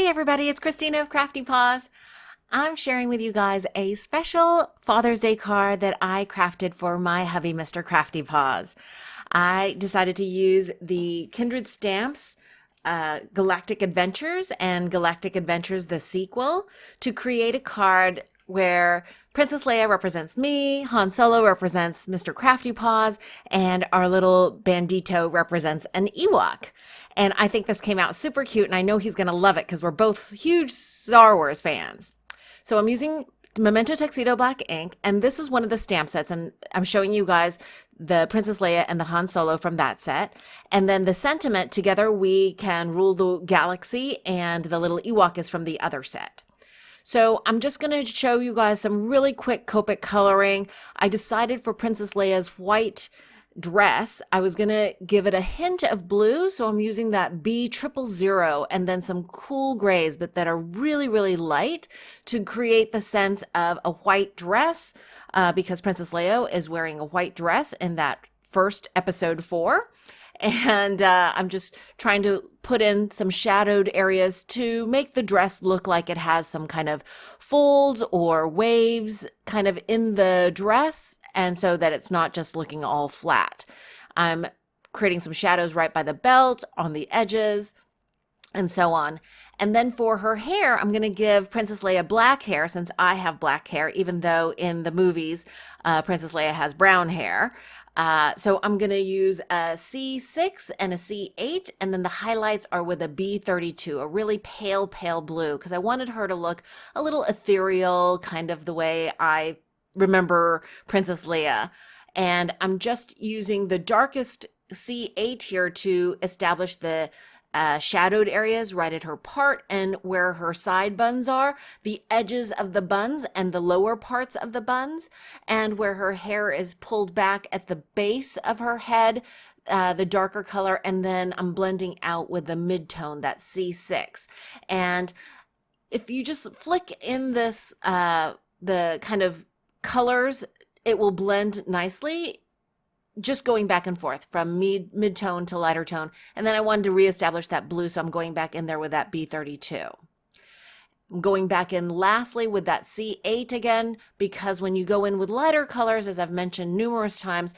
everybody, it's Christina of CraftyPaws. I'm sharing with you guys a special Father's Day card that I crafted for my hubby, Mr. CraftyPaws. I decided to use the Kindred stamps, Galactic Adventures and Galactic Adventures the sequel to create a card where Princess Leia represents me, Han Solo represents Mr. CraftyPaws, and our little bandito represents an Ewok. And I think this came out super cute, and I know he's going to love it because we're both huge Star Wars fans. So I'm using Memento Tuxedo Black ink, and this is one of the stamp sets, and I'm showing you guys the Princess Leia and the Han Solo from that set. And then the sentiment, together we can rule the galaxy, and the little Ewok is from the other set. So I'm just going to show you guys some really quick Copic coloring. I decided for Princess Leia's white dress, I was going to give it a hint of blue, so I'm using that B000 and then some cool grays, but that are really, really light to create the sense of a white dress, because Princess Leia is wearing a white dress in that first episode 4. And I'm just trying to put in some shadowed areas to make the dress look like it has some kind of folds or waves kind of in the dress, and so that it's not just looking all flat. I'm creating some shadows right by the belt, on the edges, and so on. And then for her hair, I'm going to give Princess Leia black hair since I have black hair, even though in the movies, Princess Leia has brown hair. So I'm going to use a C6 and a C8, and then the highlights are with a B32, a really pale, pale blue, because I wanted her to look a little ethereal, kind of the way I remember Princess Leia. And I'm just using the darkest C8 here to establish the shadowed areas right at her part and where her side buns are, the edges of the buns and the lower parts of the buns, and where her hair is pulled back at the base of her head, the darker color, and then I'm blending out with the mid-tone, that C6. And if you just flick in this, the kind of colors, it will blend nicely, just going back and forth from mid-tone to lighter tone. And then I wanted to reestablish that blue, so I'm going back in there with that B32. I'm going back in lastly with that C8 again, because when you go in with lighter colors, as I've mentioned numerous times,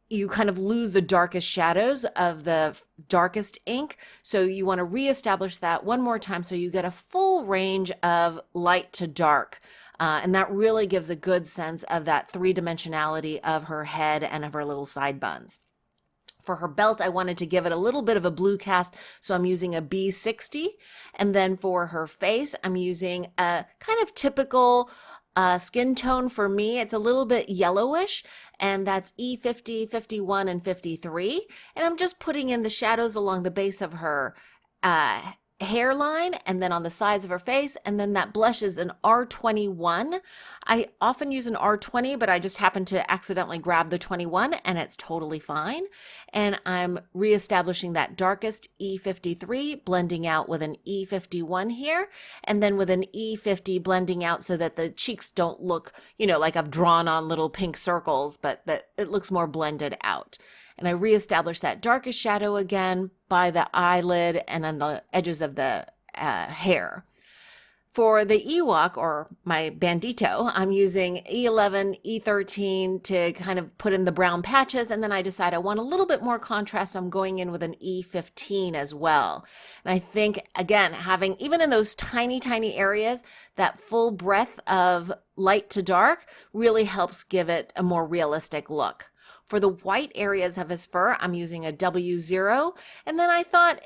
you kind of lose the darkest shadows of the darkest ink. So you want to reestablish that one more time so you get a full range of light to dark. And that really gives a good sense of that three-dimensionality of her head and of her little side buns. For her belt, I wanted to give it a little bit of a blue cast, so I'm using a B60. And then for her face, I'm using a kind of typical skin tone for me. It's a little bit yellowish, and that's E50, 51, and 53. And I'm just putting in the shadows along the base of her hairline and then on the sides of her face, and then that blush is an R21. I often use an R20, but I just happened to accidentally grab the 21, and it's totally fine. And I'm reestablishing that darkest E53, blending out with an E51 here, and then with an E50 blending out so that the cheeks don't look, like I've drawn on little pink circles, but that it looks more blended out. And I reestablish that darkest shadow again by the eyelid and on the edges of the hair. For the Ewok, or my bandito, I'm using E11, E13 to kind of put in the brown patches, and then I decide I want a little bit more contrast, so I'm going in with an E15 as well. And I think, again, having, even in those tiny, tiny areas, that full breadth of light to dark really helps give it a more realistic look. For the white areas of his fur, I'm using a W0, and then I thought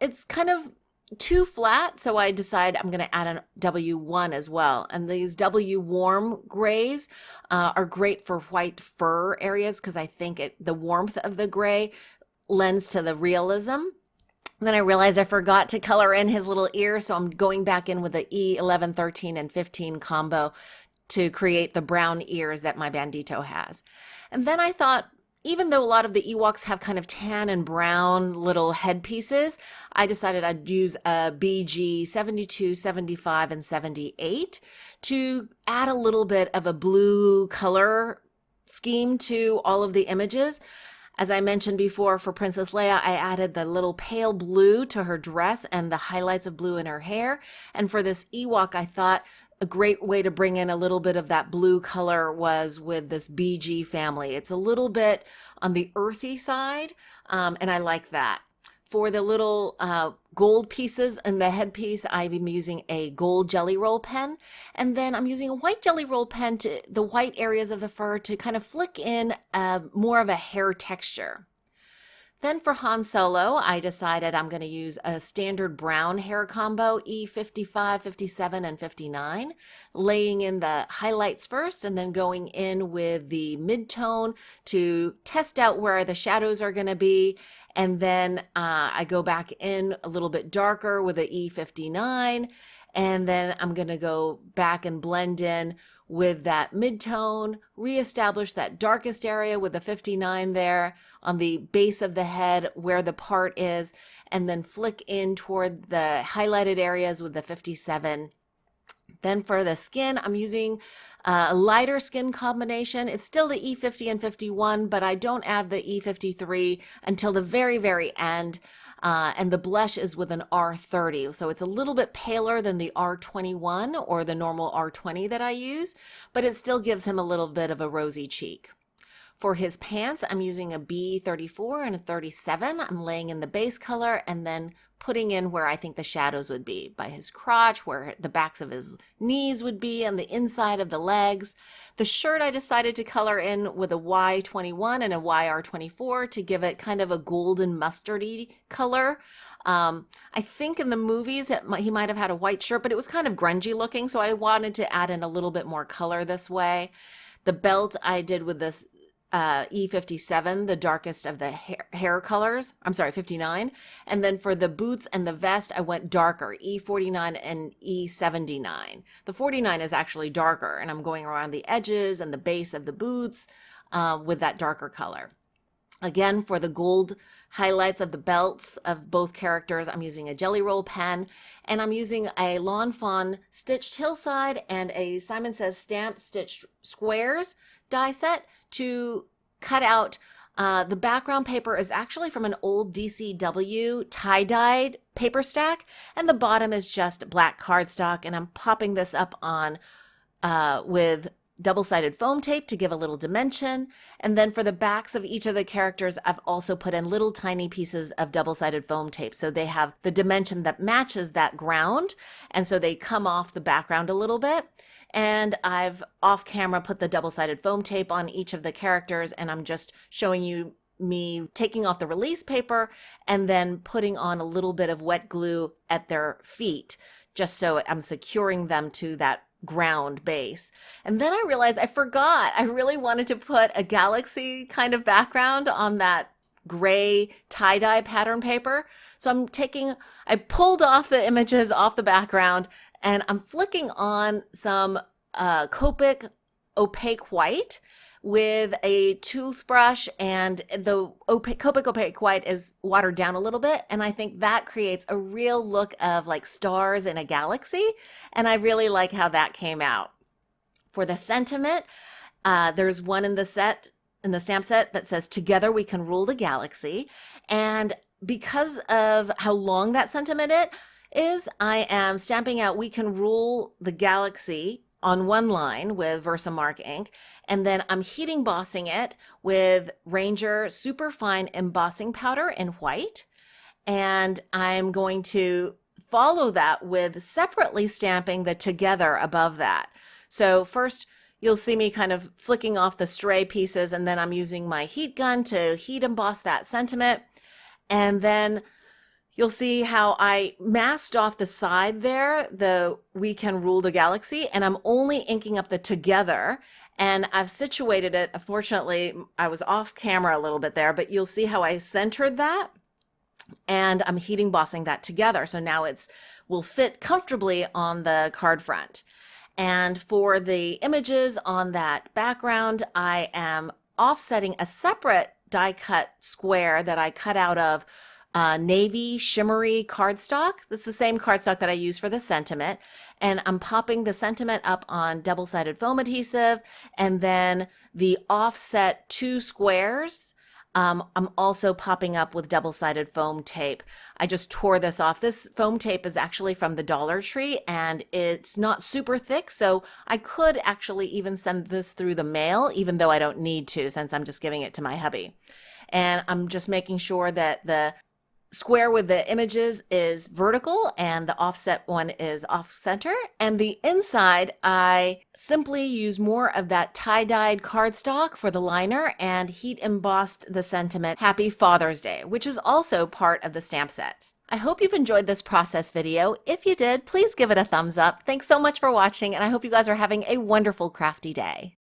it's kind of too flat, so I decide I'm going to add a W1 as well. And these W warm grays are great for white fur areas because I think the warmth of the gray lends to the realism. Then I realized I forgot to color in his little ear, so I'm going back in with the E11, 13, and 15 combo to create the brown ears that my bandito has. And then I thought, even though a lot of the Ewoks have kind of tan and brown little headpieces, I decided I'd use a BG 72, 75, and 78 to add a little bit of a blue color scheme to all of the images. As I mentioned before, for Princess Leia, I added the little pale blue to her dress and the highlights of blue in her hair. And for this Ewok, I thought a great way to bring in a little bit of that blue color was with this BG family. It's a little bit on the earthy side, and I like that. For the little gold pieces in the headpiece, I'm using a gold jelly roll pen. And then I'm using a white jelly roll pen to the white areas of the fur to kind of flick in more of a hair texture. Then for Han Solo, I decided I'm going to use a standard brown hair combo, E55, 57, and 59, laying in the highlights first and then going in with the mid-tone to test out where the shadows are going to be. And then I go back in a little bit darker with the E59, and then I'm going to go back and blend in with that mid-tone, reestablish that darkest area with the 59 there on the base of the head where the part is, and then flick in toward the highlighted areas with the 57. Then for the skin, I'm using a lighter skin combination. It's still the E50 and 51, but I don't add the E53 until the very, very end. And the blush is with an R30. So it's a little bit paler than the R21 or the normal R20 that I use, but it still gives him a little bit of a rosy cheek. For his pants, I'm using a B34 and a 37. I'm laying in the base color and then putting in where I think the shadows would be, by his crotch, where the backs of his knees would be, and the inside of the legs. The shirt I decided to color in with a Y21 and a YR24 to give it kind of a golden mustardy color. I think in the movies he might have had a white shirt, but it was kind of grungy looking, so I wanted to add in a little bit more color this way. The belt I did with this E57, the darkest of the hair colors. I'm sorry, 59. And then for the boots and the vest, I went darker, E49 and E79. The 49 is actually darker, and I'm going around the edges and the base of the boots with that darker color. Again, for the gold highlights of the belts of both characters, I'm using a jelly roll pen, and I'm using a Lawn Fawn stitched hillside and a Simon Says Stamp stitched squares die set to cut out. The background paper is actually from an old DCW tie-dyed paper stack, and the bottom is just black cardstock, and I'm popping this up on with double-sided foam tape to give a little dimension. And then for the backs of each of the characters, I've also put in little tiny pieces of double-sided foam tape, so they have the dimension that matches that ground, and so they come off the background a little bit. And I've off camera put the double-sided foam tape on each of the characters, and I'm just showing you me taking off the release paper and then putting on a little bit of wet glue at their feet, just so I'm securing them to that ground base. And then I realized I forgot. I really wanted to put a galaxy kind of background on that gray tie-dye pattern paper. So I pulled off the images off the background, and I'm flicking on some Copic opaque white with a toothbrush, and the Copic opaque white is watered down a little bit, and I think that creates a real look of like stars in a galaxy, and I really like how that came out. For the sentiment, there's one in the stamp set that says, "Together we can rule the galaxy," and because of how long that sentiment is, I am stamping out "We can rule the galaxy" on one line with Versamark ink, and then I'm heat embossing it with Ranger Superfine embossing powder in white, and I'm going to follow that with separately stamping the "Together" above that. So first you'll see me kind of flicking off the stray pieces, and then I'm using my heat gun to heat emboss that sentiment. And then you'll see how I masked off the side there, the "We can rule the galaxy," and I'm only inking up the "Together," and I've situated it. Unfortunately, I was off camera a little bit there, but you'll see how I centered that, and I'm heat embossing that "Together." So now will fit comfortably on the card front. And for the images on that background, I am offsetting a separate die cut square that I cut out of navy shimmery cardstock. This is the same cardstock that I use for the sentiment, and I'm popping the sentiment up on double-sided foam adhesive, and then the offset two squares I'm also popping up with double-sided foam tape. I just tore this off. This foam tape is actually from the Dollar Tree and it's not super thick, so I could actually even send this through the mail, even though I don't need to since I'm just giving it to my hubby. And I'm just making sure that the square with the images is vertical and the offset one is off center. And the inside, I simply use more of that tie-dyed cardstock for the liner and heat embossed the sentiment Happy Father's Day, which is also part of the stamp sets. I hope you've enjoyed this process video. If you did, please give it a thumbs up. Thanks so much for watching, and I hope you guys are having a wonderful crafty day.